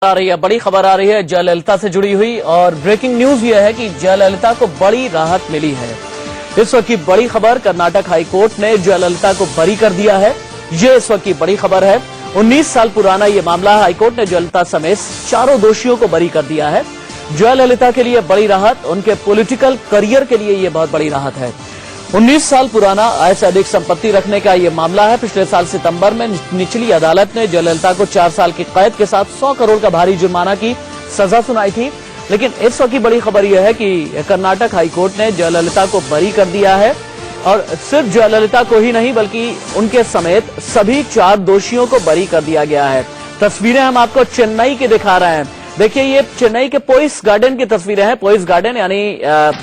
आ रही है, बड़ी खबर आ रही है जयललिता से जुड़ी हुई और ब्रेकिंग न्यूज यह है कि जयललिता को बड़ी राहत मिली है। इस वक्त की बड़ी खबर, कर्नाटक हाईकोर्ट ने जयललिता को बरी कर दिया है। ये इस वक्त की बड़ी खबर है। 19 साल पुराना ये मामला, हाईकोर्ट ने जयललिता समेत चारों दोषियों को बरी कर दिया है। जयललिता के लिए बड़ी राहत, उनके पॉलिटिकल करियर के लिए ये बहुत बड़ी राहत है। 19 साल पुराना आय से अधिक संपत्ति रखने का ये मामला है। पिछले साल सितंबर में निचली अदालत ने जयललिता को 4 साल की कैद के साथ 100 करोड़ का भारी जुर्माना की सजा सुनाई थी। लेकिन इस वक्त की बड़ी खबर यह है कि कर्नाटक हाईकोर्ट ने जयललिता को बरी कर दिया है और सिर्फ जयललिता को ही नहीं बल्कि उनके समेत सभी 4 दोषियों को बरी कर दिया गया है। तस्वीरें हम आपको चेन्नई की दिखा रहे हैं। देखिए, ये चेन्नई के पोइस गार्डन की तस्वीरें हैं। पोइस गार्डन यानी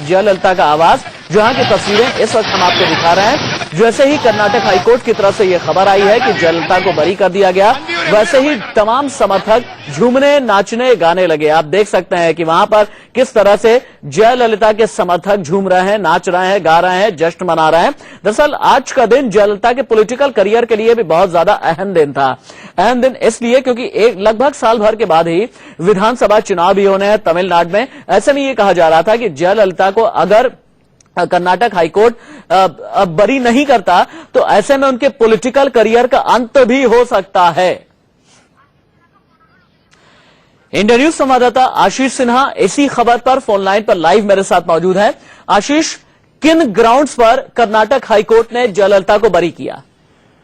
जयललिता का आवास, जहां की तस्वीरें इस वक्त हम आपको दिखा रहे हैं। जैसे ही कर्नाटक हाईकोर्ट की तरफ से यह खबर आई है कि जयललिता को बरी कर दिया गया, वैसे ही तमाम समर्थक झूमने, नाचने, गाने लगे। आप देख सकते हैं कि वहां पर किस तरह से जयललिता के समर्थक झूम रहे हैं, नाच रहे हैं, गा रहे हैं, जश्न मना रहे हैं। दरअसल आज का दिन जयललिता के पॉलिटिकल करियर के लिए भी बहुत ज्यादा अहम दिन था। अहम दिन इसलिए क्योंकि लगभग साल भर के बाद ही विधानसभा चुनाव भी होने हैं तमिलनाडु में। ऐसे में ये कहा जा रहा था कि जयललिता को अगर कर्नाटक हाईकोर्ट बरी नहीं करता तो ऐसे में उनके पॉलिटिकल करियर का अंत भी हो सकता है। इंडिया न्यूज संवाददाता आशीष सिन्हा इसी खबर पर फोन लाइन पर लाइव मेरे साथ मौजूद है। आशीष, किन ग्राउंड्स पर कर्नाटक हाईकोर्ट ने जयललिता को बरी किया?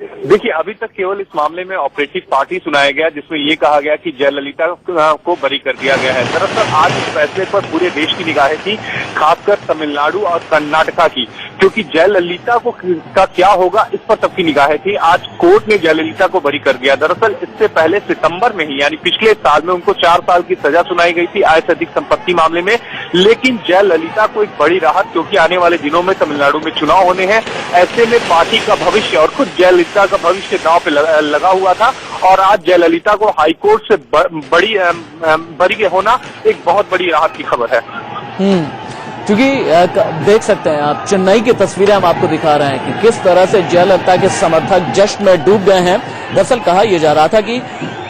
देखिए, अभी तक केवल इस मामले में ऑपरेटिव पार्टी सुनाया गया जिसमें ये कहा गया कि जयललिता को बरी कर दिया गया है। दरअसल आज इस फैसले पर पूरे देश की निगाहें थी, खासकर तमिलनाडु और कर्नाटका की, क्योंकि जयललिता का क्या होगा इस पर सबकी निगाहें थी। आज कोर्ट ने जयललिता को बरी कर दिया। दरअसल इससे पहले सितंबर में ही, यानी पिछले साल में, उनको 4 साल की सजा सुनाई गई थी आय से अधिक संपत्ति मामले में। लेकिन जयललिता को एक बड़ी राहत, क्योंकि आने वाले दिनों में तमिलनाडु में चुनाव होने हैं। ऐसे में पार्टी का भविष्य और खुद जयललिता का भविष्य दांव पे लगा हुआ था और आज जयललिता को हाईकोर्ट से बरी होना एक बहुत बड़ी राहत की खबर है। क्योंकि देख सकते हैं आप, चेन्नई की तस्वीरें हम आपको दिखा रहे हैं कि किस तरह से जयललिता के समर्थक जश्न में डूब गए हैं। दरअसल कहा यह जा रहा था कि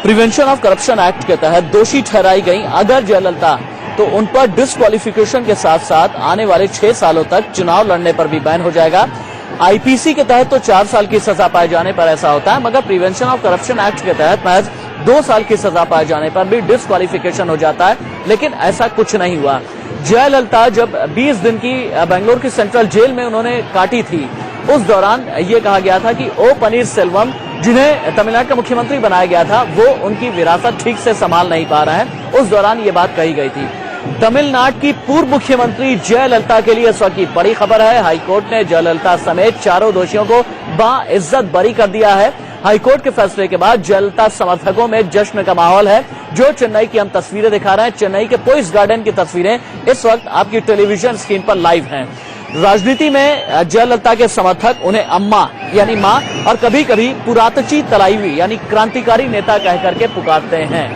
प्रिवेंशन ऑफ करप्शन एक्ट के तहत दोषी ठहराई गई अगर जयललिता, तो उन पर डिस्क्वालिफिकेशन के साथ साथ आने वाले 6 सालों तक चुनाव लड़ने पर भी बैन हो जाएगा। आईपीसी के तहत तो 4 साल की सजा पाए जाने पर ऐसा होता है, मगर प्रिवेंशन ऑफ करप्शन एक्ट के तहत महज 2 साल की सजा पाए जाने पर भी डिस्क्वालिफिकेशन हो जाता है। लेकिन ऐसा कुछ नहीं हुआ। जयललिता जब 20 दिन की बेंगलुरु की सेंट्रल जेल में उन्होंने काटी थी, उस दौरान ये कहा गया था कि ओ पनीरसेल्वम, जिन्हें तमिलनाडु का मुख्यमंत्री बनाया गया था, वो उनकी विरासत ठीक से संभाल नहीं पा रहे हैं। उस दौरान ये बात कही गई थी। तमिलनाडु की पूर्व मुख्यमंत्री जयललिता के लिए इस वक्त की बड़ी खबर है। हाईकोर्ट ने जयललिता समेत चारों दोषियों को बाइज्जत बरी कर दिया है। हाईकोर्ट के फैसले के बाद जयललिता समर्थकों में जश्न का माहौल है। जो चेन्नई की हम तस्वीरें दिखा रहे हैं, चेन्नई के पोइस गार्डन की तस्वीरें इस वक्त आपकी टेलीविजन स्क्रीन पर लाइव हैं। राजनीति में जयललिता के समर्थक उन्हें अम्मा यानी मां और कभी कभी पुरातची तलाईवी यानी क्रांतिकारी नेता कह करके पुकारते हैं।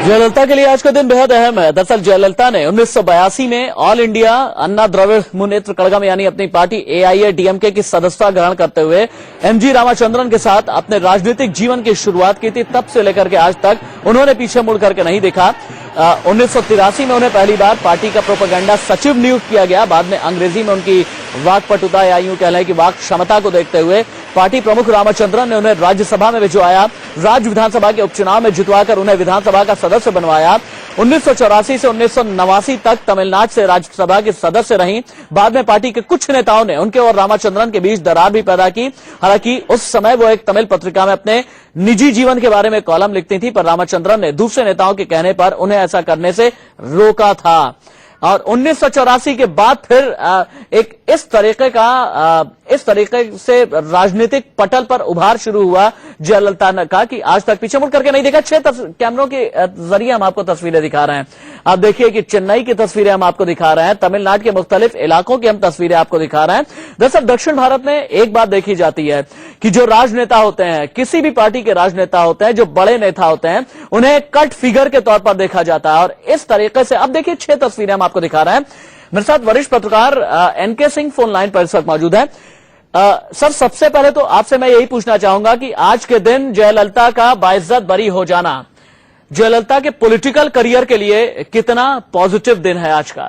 जयललिता के लिए आज का दिन बेहद अहम है। दरअसल जयललिता ने 1982 में ऑल इंडिया अन्ना द्रविड़ मुनेत्र कड़गम यानी अपनी पार्टी AIADMK की सदस्यता ग्रहण करते हुए MG रामाचंद्रन के साथ अपने राजनीतिक जीवन की शुरुआत की थी। तब से लेकर के आज तक उन्होंने पीछे मुड़ करके नहीं देखा। 1983 में उन्हें पहली बार पार्टी का प्रोपेगेंडा सचिव नियुक्त किया गया। बाद में अंग्रेजी में उनकी वाकपटुता या यूं कह लें कि वाक क्षमता को देखते हुए पार्टी प्रमुख रामाचंद्रन ने उन्हें राज्यसभा में भिजवाया। राज्य विधानसभा के उपचुनाव में जितवाकर उन्हें विधानसभा का सदस्य बनवाया। 1984 से 1989 तक तमिलनाडु से राज्यसभा की सदस्य रहीं। बाद में पार्टी के कुछ नेताओं ने उनके और रामाचंद्रन के बीच दरार भी पैदा की। हालांकि उस समय वो एक तमिल पत्रिका में अपने निजी जीवन के बारे में कॉलम लिखती थी, पर रामाचंद्रन ने दूसरे नेताओं के कहने पर उन्हें ऐसा करने से रोका था। और 1984 के बाद फिर एक इस तरीके का इस तरीके से राजनीतिक पटल पर उभार शुरू हुआ जयललिता ने कहा कि आज तक पीछे मुड़ करके नहीं देखा। 6 कैमरों के जरिए हम आपको तस्वीरें दिखा रहे हैं। आप देखिए कि चेन्नई की तस्वीरें हम आपको दिखा रहे हैं, तमिलनाडु के मुख्तलिफ इलाकों की हम तस्वीरें आपको दिखा रहे हैं। दरअसल दक्षिण भारत में एक बात देखी जाती है कि जो राजनेता होते हैं, किसी भी पार्टी के राजनेता होते हैं, जो बड़े नेता होते हैं, उन्हें कट फिगर के तौर पर देखा जाता है। और इस तरीके से अब देखिए 6 तस्वीरें हम आपको दिखा रहे हैं। मेरे साथ वरिष्ठ पत्रकार एनके सिंह फोन लाइन पर इस वक्त मौजूद है। सर, सबसे पहले तो आपसे मैं यही पूछना चाहूंगा कि आज के दिन जयललिता का बाइज्जत बरी हो जाना जयललिता के पॉलिटिकल करियर के लिए कितना पॉजिटिव दिन है आज का?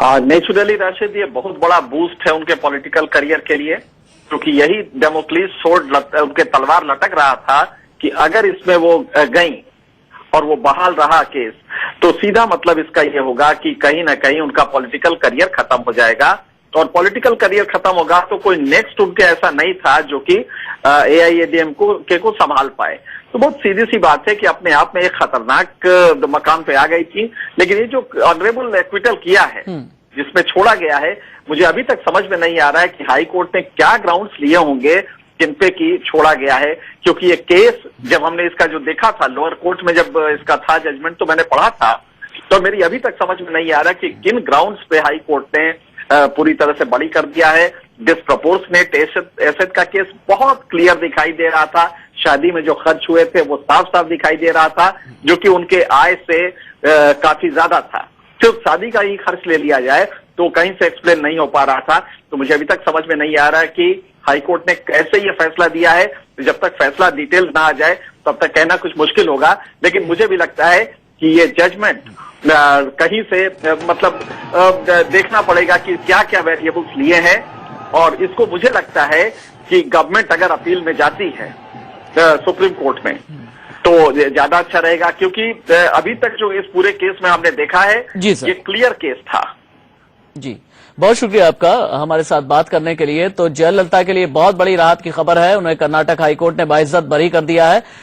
नेचुरली राशिद, ये बहुत बड़ा बूस्ट है उनके पॉलिटिकल करियर के लिए, क्योंकि यही डेमोक्लिस सोर्ड उनके तलवार लटक रहा था कि अगर इसमें वो गई और वो बहाल रहा केस, तो सीधा मतलब इसका ये होगा कि कहीं ना कहीं उनका पॉलिटिकल करियर खत्म हो जाएगा। और पॉलिटिकल करियर खत्म होगा तो कोई नेक्स्ट उनके ऐसा नहीं था जो कि AIADMK को संभाल पाए। तो बहुत सीधी सी बात है कि अपने आप में एक खतरनाक मकाम पे आ गई थी। लेकिन ये जो ऑनरेबल एक्विटल किया है, जिसमें छोड़ा गया है, मुझे अभी तक समझ में नहीं आ रहा है कि हाई कोर्ट ने क्या ग्राउंड्स लिए होंगे जिन पे की छोड़ा गया है। क्योंकि ये केस जब हमने इसका जो देखा था लोअर कोर्ट में, जब इसका था जजमेंट, तो मैंने पढ़ा था, तो मेरी अभी तक समझ में नहीं आ रहा कि किन ग्राउंड्स पे हाई कोर्ट ने पूरी तरह से बरी कर दिया है। डिस्प्रपोर्शनेट एसेट का केस बहुत क्लियर दिखाई दे रहा था। शादी में जो खर्च हुए थे वो साफ साफ दिखाई दे रहा था, जो कि उनके आय से काफी ज्यादा था। सिर्फ शादी का ही खर्च ले लिया जाए तो कहीं से एक्सप्लेन नहीं हो पा रहा था। तो मुझे अभी तक समझ में नहीं आ रहा है कि हाईकोर्ट ने कैसे ये फैसला दिया है। जब तक फैसला डिटेल ना आ जाए तब तक कहना कुछ मुश्किल होगा। लेकिन मुझे भी लगता है कि ये जजमेंट कहीं से मतलब देखना पड़ेगा कि क्या क्या वेरिएबल्स लिए हैं। और इसको मुझे लगता है कि गवर्नमेंट अगर अपील में जाती है सुप्रीम कोर्ट में तो ज्यादा अच्छा रहेगा, क्योंकि अभी तक जो इस पूरे केस में हमने देखा है ये क्लियर केस था। जी, बहुत शुक्रिया आपका हमारे साथ बात करने के लिए। तो जयललिता के लिए बहुत बड़ी राहत की खबर है, उन्हें कर्नाटक हाईकोर्ट ने बाइज्जत बरी कर दिया है।